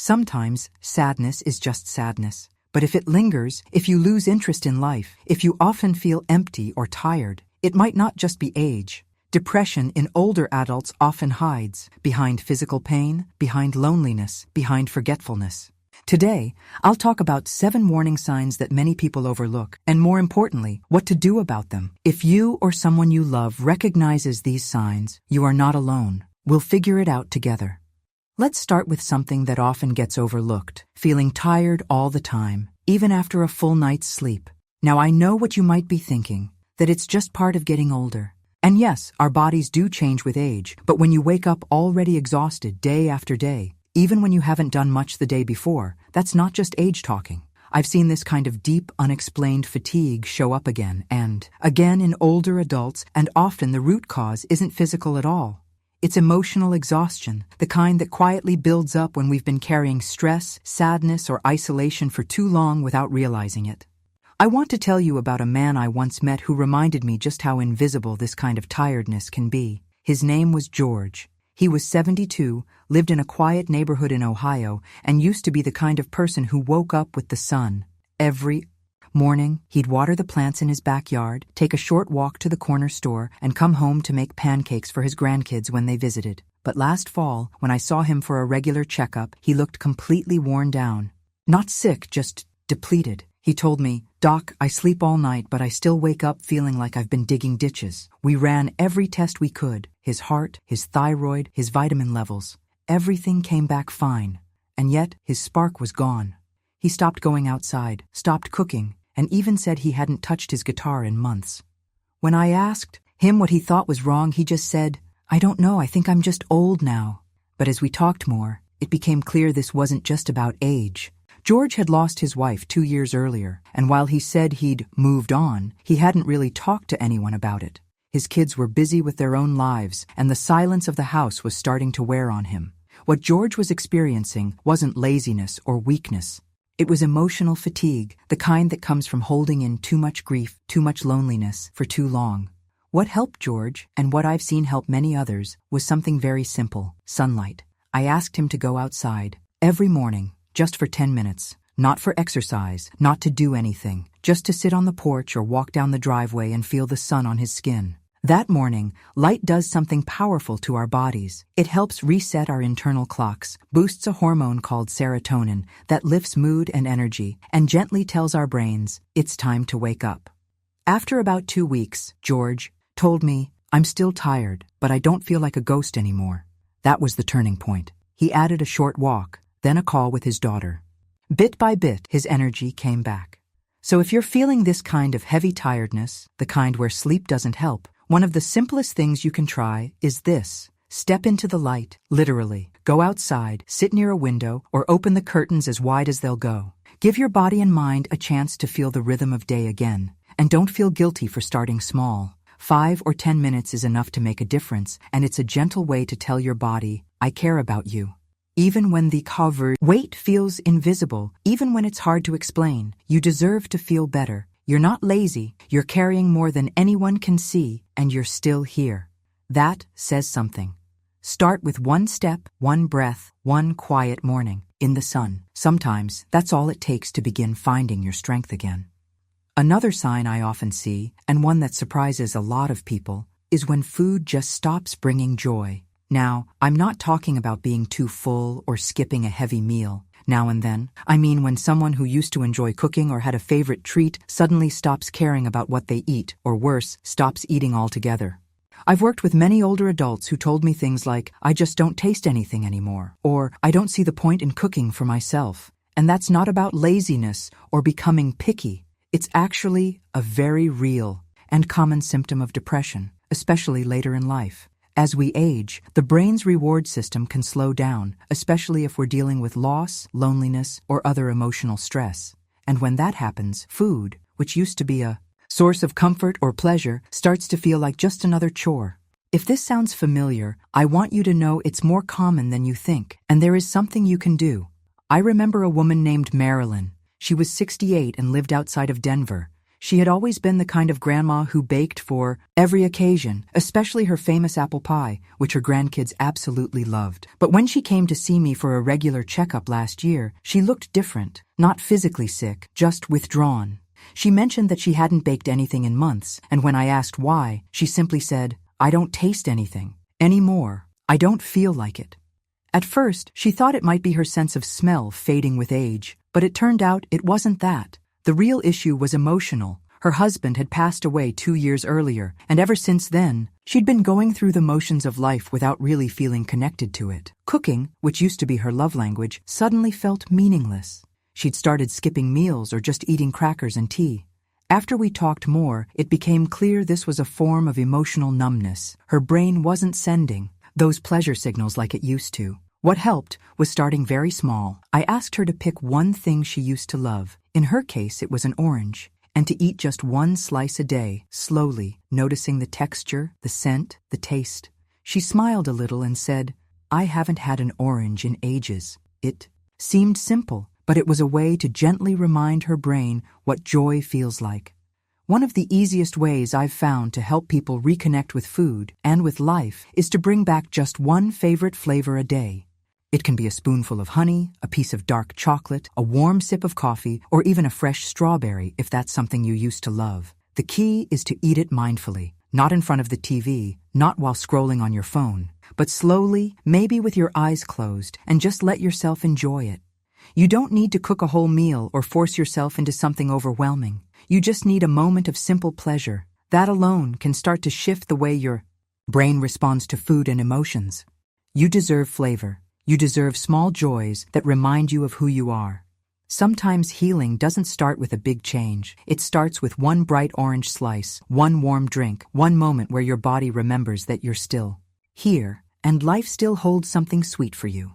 Sometimes sadness is just sadness. But if it lingers, if you lose interest in life, if you often feel empty or tired, it might not just be age. Depression in older adults often hides behind physical pain, behind loneliness, behind forgetfulness. Today, I'll talk about 7 warning signs that many people overlook, and more importantly, what to do about them. If you or someone you love recognizes these signs, you are not alone. We'll figure it out together. Let's start with something that often gets overlooked, feeling tired all the time, even after a full night's sleep. Now I know what you might be thinking, that it's just part of getting older. And yes, our bodies do change with age, but when you wake up already exhausted day after day, even when you haven't done much the day before, that's not just age talking. I've seen this kind of deep, unexplained fatigue show up again and again in older adults, and often the root cause isn't physical at all. It's emotional exhaustion, the kind that quietly builds up when we've been carrying stress, sadness, or isolation for too long without realizing it. I want to tell you about a man I once met who reminded me just how invisible this kind of tiredness can be. His name was George. He was 72, lived in a quiet neighborhood in Ohio, and used to be the kind of person who woke up with the sun. Every morning, he'd water the plants in his backyard, take a short walk to the corner store, and come home to make pancakes for his grandkids when they visited. But last fall, when I saw him for a regular checkup, he looked completely worn down. Not sick, just depleted. He told me, "Doc, I sleep all night, but I still wake up feeling like I've been digging ditches." We ran every test we could, his heart, his thyroid, his vitamin levels. Everything came back fine, and yet his spark was gone. He stopped going outside, stopped cooking, and even said he hadn't touched his guitar in months. When I asked him what he thought was wrong, he just said, "I don't know, I think I'm just old now." But as we talked more, it became clear this wasn't just about age. George had lost his wife 2 years earlier, and while he said he'd moved on, he hadn't really talked to anyone about it. His kids were busy with their own lives, and the silence of the house was starting to wear on him. What George was experiencing wasn't laziness or weakness. It was emotional fatigue, the kind that comes from holding in too much grief, too much loneliness, for too long. What helped George, and what I've seen help many others, was something very simple: sunlight. I asked him to go outside every morning, just for 10 minutes, not for exercise, not to do anything, just to sit on the porch or walk down the driveway and feel the sun on his skin. That morning, light does something powerful to our bodies. It helps reset our internal clocks, boosts a hormone called serotonin that lifts mood and energy, and gently tells our brains, it's time to wake up. After about 2 weeks, George told me, "I'm still tired, but I don't feel like a ghost anymore." That was the turning point. He added a short walk, then a call with his daughter. Bit by bit, his energy came back. So if you're feeling this kind of heavy tiredness, the kind where sleep doesn't help, one of the simplest things you can try is this. Step into the light, literally. Go outside, sit near a window, or open the curtains as wide as they'll go. Give your body and mind a chance to feel the rhythm of day again. And don't feel guilty for starting small. 5 or 10 minutes is enough to make a difference, and it's a gentle way to tell your body, I care about you. Even when the covered weight feels invisible, even when it's hard to explain, you deserve to feel better. You're not lazy, you're carrying more than anyone can see, and you're still here. That says something. Start with 1 step, 1 breath, 1 quiet morning in the sun. Sometimes that's all it takes to begin finding your strength again. Another sign I often see, and one that surprises a lot of people, is when food just stops bringing joy. Now, I'm not talking about being too full or skipping a heavy meal now and then. I mean when someone who used to enjoy cooking or had a favorite treat suddenly stops caring about what they eat, or worse, stops eating altogether. I've worked with many older adults who told me things like, I just don't taste anything anymore, or I don't see the point in cooking for myself. And that's not about laziness or becoming picky. It's actually a very real and common symptom of depression, especially later in life. As we age, the brain's reward system can slow down, especially if we're dealing with loss, loneliness, or other emotional stress. And when that happens, food, which used to be a source of comfort or pleasure, starts to feel like just another chore. If this sounds familiar, I want you to know it's more common than you think, and there is something you can do. I remember a woman named Marilyn. She was 68 and lived outside of Denver. She had always been the kind of grandma who baked for every occasion, especially her famous apple pie, which her grandkids absolutely loved. But when she came to see me for a regular checkup last year, she looked different, not physically sick, just withdrawn. She mentioned that she hadn't baked anything in months, and when I asked why, she simply said, "I don't taste anything anymore. I don't feel like it." At first, she thought it might be her sense of smell fading with age, but it turned out it wasn't that. The real issue was emotional. Her husband had passed away 2 years earlier, and ever since then, she'd been going through the motions of life without really feeling connected to it. Cooking, which used to be her love language, suddenly felt meaningless. She'd started skipping meals or just eating crackers and tea. After we talked more, it became clear this was a form of emotional numbness. Her brain wasn't sending those pleasure signals like it used to. What helped was starting very small. I asked her to pick one thing she used to love. In her case, it was an orange, and to eat just one slice a day, slowly, noticing the texture, the scent, the taste. She smiled a little and said, "I haven't had an orange in ages." It seemed simple, but it was a way to gently remind her brain what joy feels like. One of the easiest ways I've found to help people reconnect with food and with life is to bring back just one favorite flavor a day. It can be a spoonful of honey, a piece of dark chocolate, a warm sip of coffee, or even a fresh strawberry if that's something you used to love. The key is to eat it mindfully, not in front of the TV, not while scrolling on your phone, but slowly, maybe with your eyes closed, and just let yourself enjoy it. You don't need to cook a whole meal or force yourself into something overwhelming. You just need a moment of simple pleasure. That alone can start to shift the way your brain responds to food and emotions. You deserve flavor. You deserve small joys that remind you of who you are. Sometimes healing doesn't start with a big change. It starts with one bright orange slice, one warm drink, one moment where your body remembers that you're still here, and life still holds something sweet for you.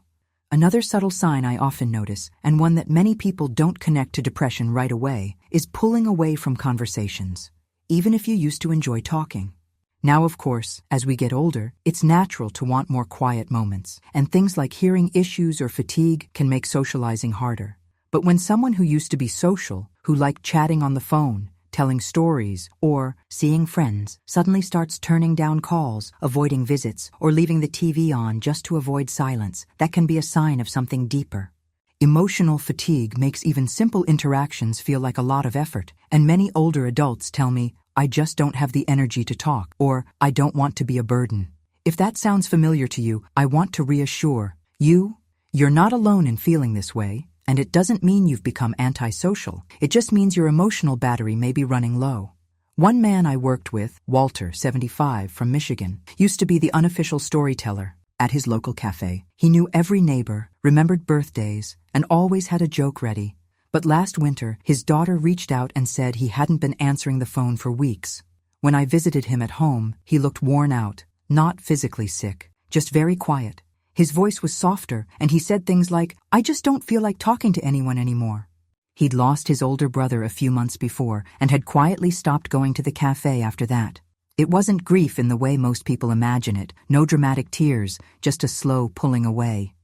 Another subtle sign I often notice, and one that many people don't connect to depression right away, is pulling away from conversations, even if you used to enjoy talking. Now, of course, as we get older, it's natural to want more quiet moments, and things like hearing issues or fatigue can make socializing harder. But when someone who used to be social, who liked chatting on the phone, telling stories, or seeing friends, suddenly starts turning down calls, avoiding visits, or leaving the TV on just to avoid silence, that can be a sign of something deeper. Emotional fatigue makes even simple interactions feel like a lot of effort, and many older adults tell me, "I just don't have the energy to talk," or "I don't want to be a burden." If that sounds familiar to you, I want to reassure you, you're not alone in feeling this way, and it doesn't mean you've become antisocial. It just means your emotional battery may be running low. One man I worked with, Walter, 75, from Michigan, used to be the unofficial storyteller at his local cafe. He knew every neighbor, remembered birthdays, and always had a joke ready. But last winter, his daughter reached out and said he hadn't been answering the phone for weeks. When I visited him at home, he looked worn out, not physically sick, just very quiet. His voice was softer, and he said things like, "I just don't feel like talking to anyone anymore." He'd lost his older brother a few months before and had quietly stopped going to the cafe after that. It wasn't grief in the way most people imagine it, no dramatic tears, just a slow pulling away.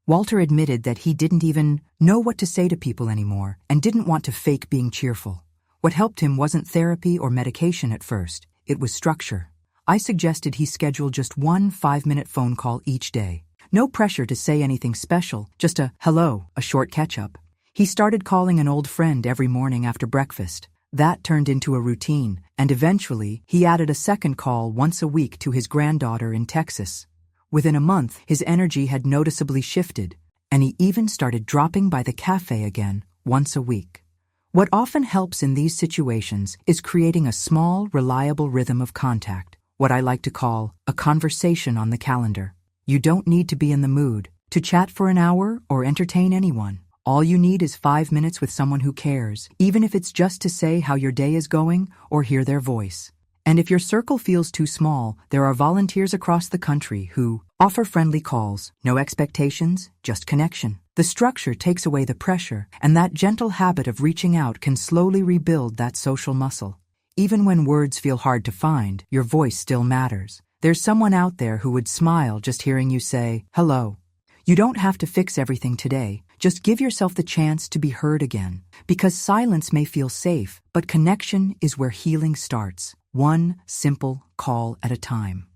Walter admitted that he didn't even know what to say to people anymore and didn't want to fake being cheerful. What helped him wasn't therapy or medication at first, it was structure. I suggested he schedule just one 5-minute phone call each day. No pressure to say anything special, just a hello, a short catch-up. He started calling an old friend every morning after breakfast. That turned into a routine, and eventually he added a second call once a week to his granddaughter in Texas. Within a month, his energy had noticeably shifted, and he even started dropping by the cafe again once a week. What often helps in these situations is creating a small, reliable rhythm of contact, what I like to call a conversation on the calendar. You don't need to be in the mood to chat for an hour or entertain anyone. All you need is 5 minutes with someone who cares, even if it's just to say how your day is going or hear their voice. And if your circle feels too small, there are volunteers across the country who offer friendly calls, no expectations, just connection. The structure takes away the pressure, and that gentle habit of reaching out can slowly rebuild that social muscle. Even when words feel hard to find, your voice still matters. There's someone out there who would smile just hearing you say, hello. You don't have to fix everything today, Just give yourself the chance to be heard again. Because silence may feel safe, but connection is where healing starts. One simple call at a time.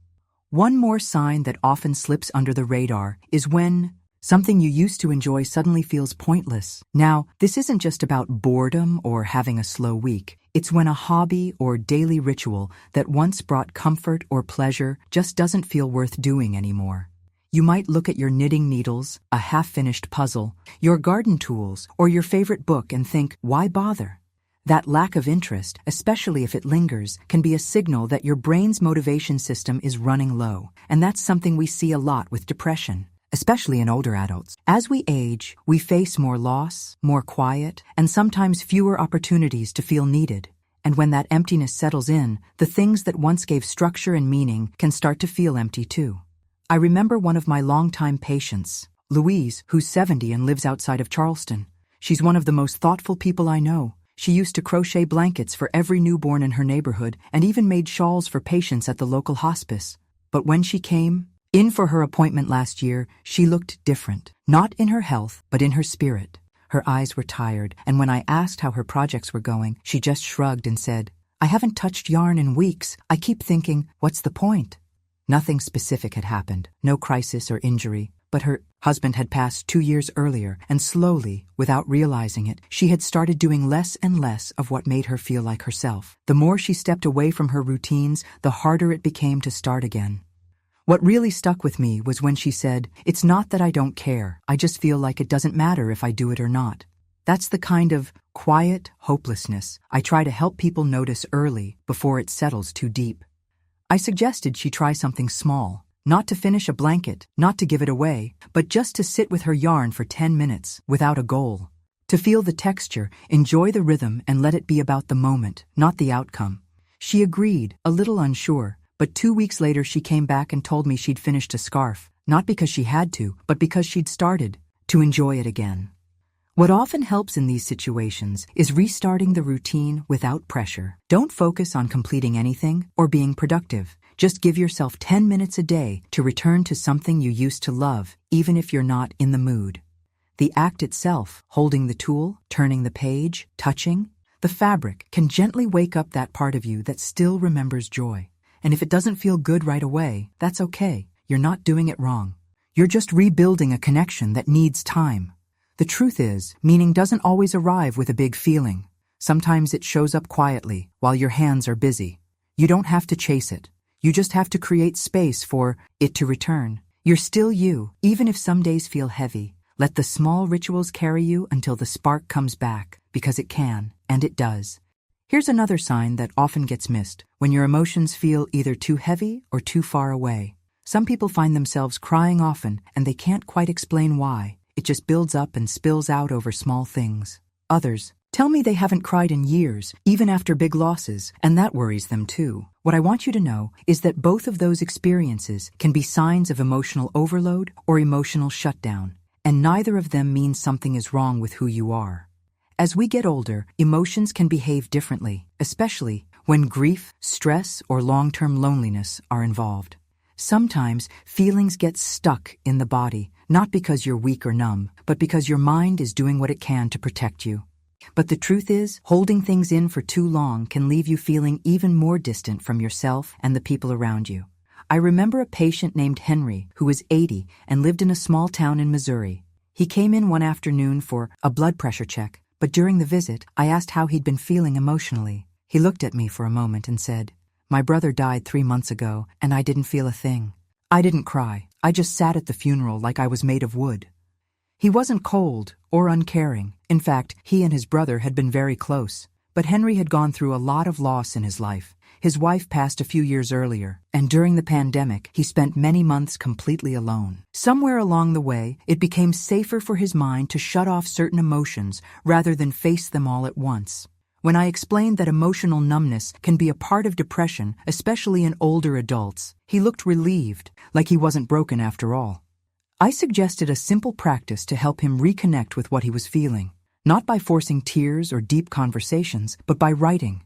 One more sign that often slips under the radar is when something you used to enjoy suddenly feels pointless. Now, this isn't just about boredom or having a slow week. It's when a hobby or daily ritual that once brought comfort or pleasure just doesn't feel worth doing anymore. You might look at your knitting needles, a half-finished puzzle, your garden tools, or your favorite book and think, why bother? That lack of interest, especially if it lingers, can be a signal that your brain's motivation system is running low, and that's something we see a lot with depression, especially in older adults. As we age, we face more loss, more quiet, and sometimes fewer opportunities to feel needed. And when that emptiness settles in, the things that once gave structure and meaning can start to feel empty too. I remember one of my longtime patients, Louise, who's 70 and lives outside of Charleston. She's one of the most thoughtful people I know. She used to crochet blankets for every newborn in her neighborhood and even made shawls for patients at the local hospice. But when she came in for her appointment last year, she looked different. Not in her health, but in her spirit. Her eyes were tired, and when I asked how her projects were going, she just shrugged and said, "I haven't touched yarn in weeks. I keep thinking, what's the point?" Nothing specific had happened, no crisis or injury, but her husband had passed 2 years earlier, and slowly, without realizing it, she had started doing less and less of what made her feel like herself. The more she stepped away from her routines, the harder it became to start again. What really stuck with me was when she said, "It's not that I don't care, I just feel like it doesn't matter if I do it or not." That's the kind of quiet hopelessness I try to help people notice early before it settles too deep. I suggested she try something small, not to finish a blanket, not to give it away, but just to sit with her yarn for 10 minutes, without a goal. To feel the texture, enjoy the rhythm, and let it be about the moment, not the outcome. She agreed, a little unsure, but 2 weeks later she came back and told me she'd finished a scarf, not because she had to, but because she'd started to enjoy it again. What often helps in these situations is restarting the routine without pressure. Don't focus on completing anything or being productive. Just give yourself 10 minutes a day to return to something you used to love, even if you're not in the mood. The act itself, holding the tool, turning the page, touching the fabric, can gently wake up that part of you that still remembers joy. And if it doesn't feel good right away, that's okay. You're not doing it wrong. You're just rebuilding a connection that needs time. The truth is, meaning doesn't always arrive with a big feeling. Sometimes it shows up quietly, while your hands are busy. You don't have to chase it. You just have to create space for it to return. You're still you, even if some days feel heavy. Let the small rituals carry you until the spark comes back, because it can, and it does. Here's another sign that often gets missed, when your emotions feel either too heavy or too far away. Some people find themselves crying often, and they can't quite explain why. It just builds up and spills out over small things. Others tell me they haven't cried in years, even after big losses, and that worries them too. What I want you to know is that both of those experiences can be signs of emotional overload or emotional shutdown, and neither of them means something is wrong with who you are. As we get older, emotions can behave differently, especially when grief, stress, or long-term loneliness are involved. Sometimes feelings get stuck in the body, not because you're weak or numb, but because your mind is doing what it can to protect you. But the truth is, holding things in for too long can leave you feeling even more distant from yourself and the people around you. I remember a patient named Henry who was 80 and lived in a small town in Missouri. He came in one afternoon for a blood pressure check, but during the visit, I asked how he'd been feeling emotionally. He looked at me for a moment and said, "My brother died 3 months ago, and I didn't feel a thing. I didn't cry. I just sat at the funeral like I was made of wood." He wasn't cold or uncaring. In fact, he and his brother had been very close. But Henry had gone through a lot of loss in his life. His wife passed a few years earlier, and during the pandemic, he spent many months completely alone. Somewhere along the way, it became safer for his mind to shut off certain emotions rather than face them all at once. When I explained that emotional numbness can be a part of depression, especially in older adults, he looked relieved, like he wasn't broken after all. I suggested a simple practice to help him reconnect with what he was feeling, not by forcing tears or deep conversations, but by writing.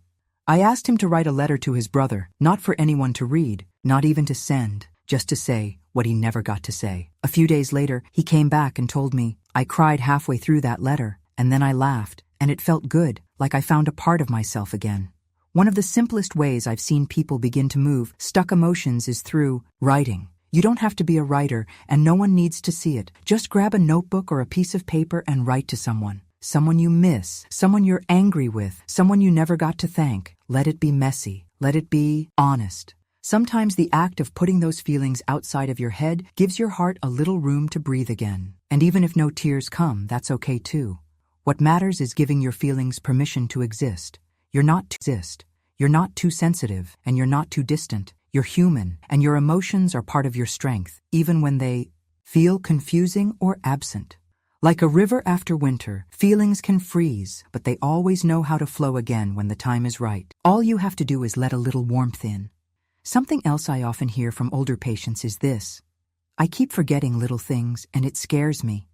I asked him to write a letter to his brother, not for anyone to read, not even to send, just to say, what he never got to say. A few days later, he came back and told me, I cried halfway through that letter, and then I laughed, and it felt good, like I found a part of myself again. One of the simplest ways I've seen people begin to move stuck emotions is through writing. You don't have to be a writer, and no one needs to see it. Just grab a notebook or a piece of paper and write to someone. Someone you miss, someone you're angry with, someone you never got to thank. Let it be messy. Let it be honest. Sometimes the act of putting those feelings outside of your head gives your heart a little room to breathe again. And even if no tears come, that's okay too. What matters is giving your feelings permission to exist. You're not too sensitive, and you're not too distant. You're human, and your emotions are part of your strength, even when they feel confusing or absent. Like a river after winter, feelings can freeze, but they always know how to flow again when the time is right. All you have to do is let a little warmth in. Something else I often hear from older patients is this: I keep forgetting little things, and it scares me.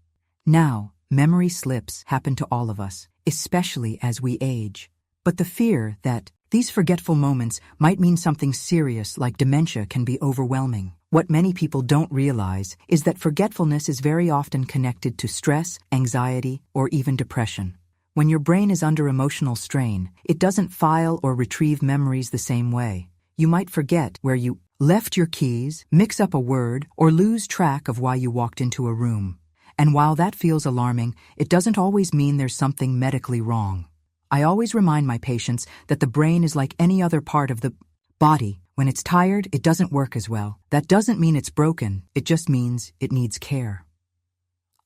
Now, memory slips happen to all of us, especially as we age. But the fear that these forgetful moments might mean something serious like dementia can be overwhelming. What many people don't realize is that forgetfulness is very often connected to stress, anxiety, or even depression. When your brain is under emotional strain, it doesn't file or retrieve memories the same way. You might forget where you left your keys, mix up a word, or lose track of why you walked into a room. And while that feels alarming, it doesn't always mean there's something medically wrong. I always remind my patients that the brain is like any other part of the body. When it's tired, it doesn't work as well. That doesn't mean it's broken, it just means it needs care.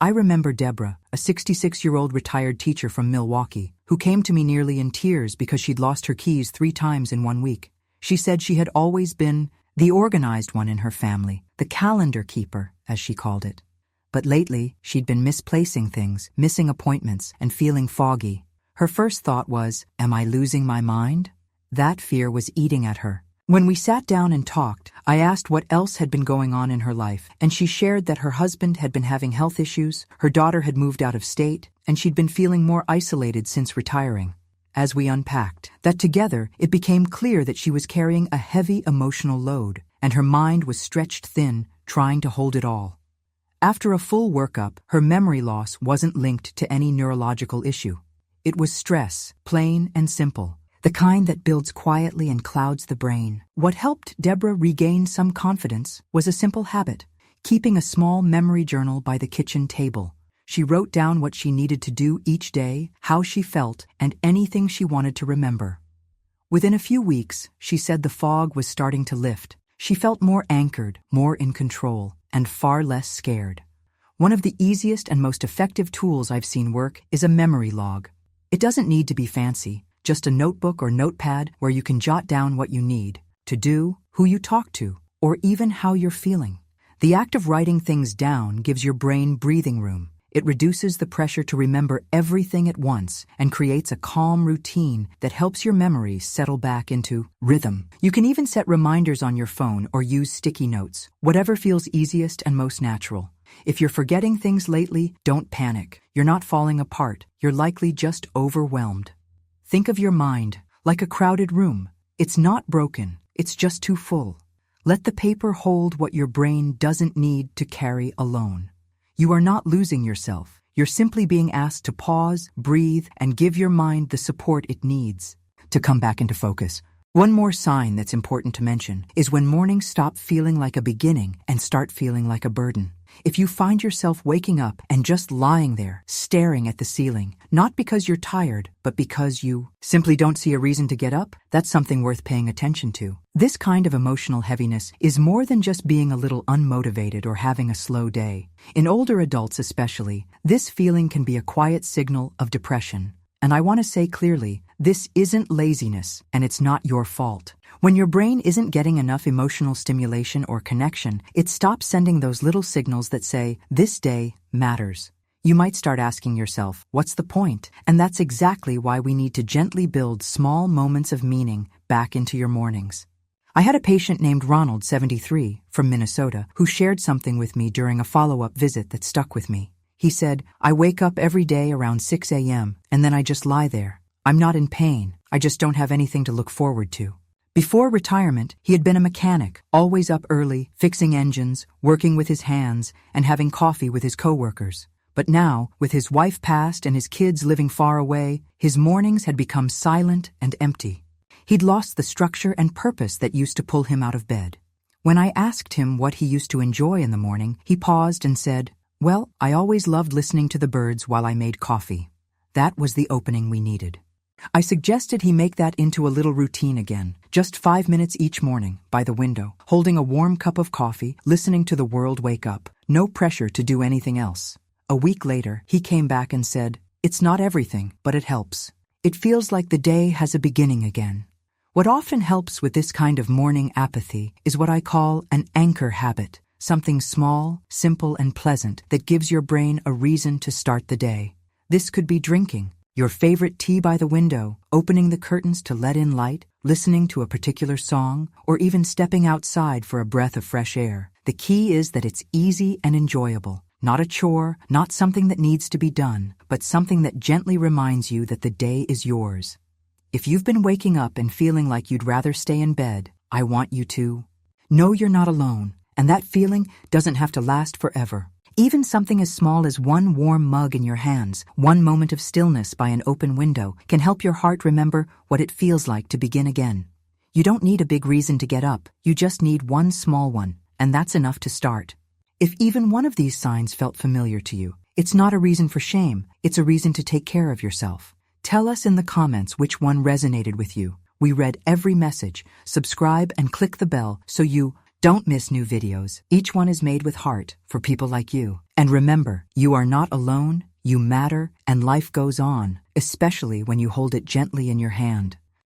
I remember Deborah, a 66-year-old retired teacher from Milwaukee, who came to me nearly in tears because she'd lost her keys 3 times in 1 week. She said she had always been the organized one in her family, the calendar keeper, as she called it. But lately, she'd been misplacing things, missing appointments, and feeling foggy. Her first thought was, am I losing my mind? That fear was eating at her. When we sat down and talked, I asked what else had been going on in her life, and she shared that her husband had been having health issues, her daughter had moved out of state, and she'd been feeling more isolated since retiring. As we unpacked that together, it became clear that she was carrying a heavy emotional load, and her mind was stretched thin, trying to hold it all. After a full workup, her memory loss wasn't linked to any neurological issue. It was stress, plain and simple, the kind that builds quietly and clouds the brain. What helped Deborah regain some confidence was a simple habit: keeping a small memory journal by the kitchen table. She wrote down what she needed to do each day, how she felt, and anything she wanted to remember. Within a few weeks, she said the fog was starting to lift. She felt more anchored, more in control, and far less scared. One of the easiest and most effective tools I've seen work is a memory log. It doesn't need to be fancy, just a notebook or notepad where you can jot down what you need to do, who you talk to, or even how you're feeling. The act of writing things down gives your brain breathing room. It reduces the pressure to remember everything at once and creates a calm routine that helps your memories settle back into rhythm. You can even set reminders on your phone or use sticky notes, whatever feels easiest and most natural. If you're forgetting things lately, don't panic. You're not falling apart. You're likely just overwhelmed. Think of your mind like a crowded room. It's not broken. It's just too full. Let the paper hold what your brain doesn't need to carry alone. You are not losing yourself. You're simply being asked to pause, breathe, and give your mind the support it needs to come back into focus. One more sign that's important to mention is when mornings stop feeling like a beginning and start feeling like a burden. If you find yourself waking up and just lying there, staring at the ceiling, not because you're tired, but because you simply don't see a reason to get up, that's something worth paying attention to. This kind of emotional heaviness is more than just being a little unmotivated or having a slow day. In older adults especially, this feeling can be a quiet signal of depression. And I want to say clearly, this isn't laziness, and it's not your fault. When your brain isn't getting enough emotional stimulation or connection, it stops sending those little signals that say, this day matters. You might start asking yourself, what's the point? And that's exactly why we need to gently build small moments of meaning back into your mornings. I had a patient named Ronald, 73, from Minnesota, who shared something with me during a follow-up visit that stuck with me. He said, I wake up every day around 6 a.m., and then I just lie there. I'm not in pain. I just don't have anything to look forward to. Before retirement, he had been a mechanic, always up early, fixing engines, working with his hands, and having coffee with his coworkers. But now, with his wife passed and his kids living far away, his mornings had become silent and empty. He'd lost the structure and purpose that used to pull him out of bed. When I asked him what he used to enjoy in the morning, he paused and said, "Well, I always loved listening to the birds while I made coffee." That was the opening we needed. I suggested he make that into a little routine again, just 5 minutes each morning, by the window, holding a warm cup of coffee, listening to the world wake up. No pressure to do anything else. A week later, he came back and said, "It's not everything, but it helps. It feels like the day has a beginning again." What often helps with this kind of morning apathy is what I call an anchor habit, something small, simple, and pleasant that gives your brain a reason to start the day. This could be drinking your favorite tea by the window, opening the curtains to let in light, listening to a particular song, or even stepping outside for a breath of fresh air. The key is that it's easy and enjoyable, not a chore, not something that needs to be done, but something that gently reminds you that the day is yours. If you've been waking up and feeling like you'd rather stay in bed, I want you to know you're not alone, and that feeling doesn't have to last forever. Even something as small as one warm mug in your hands, one moment of stillness by an open window, can help your heart remember what it feels like to begin again. You don't need a big reason to get up, you just need one small one, and that's enough to start. If even one of these signs felt familiar to you, it's not a reason for shame, it's a reason to take care of yourself. Tell us in the comments which one resonated with you. We read every message. Subscribe and click the bell so you don't miss new videos. Each one is made with heart for people like you. And remember, you are not alone, you matter, and life goes on, especially when you hold it gently in your hand.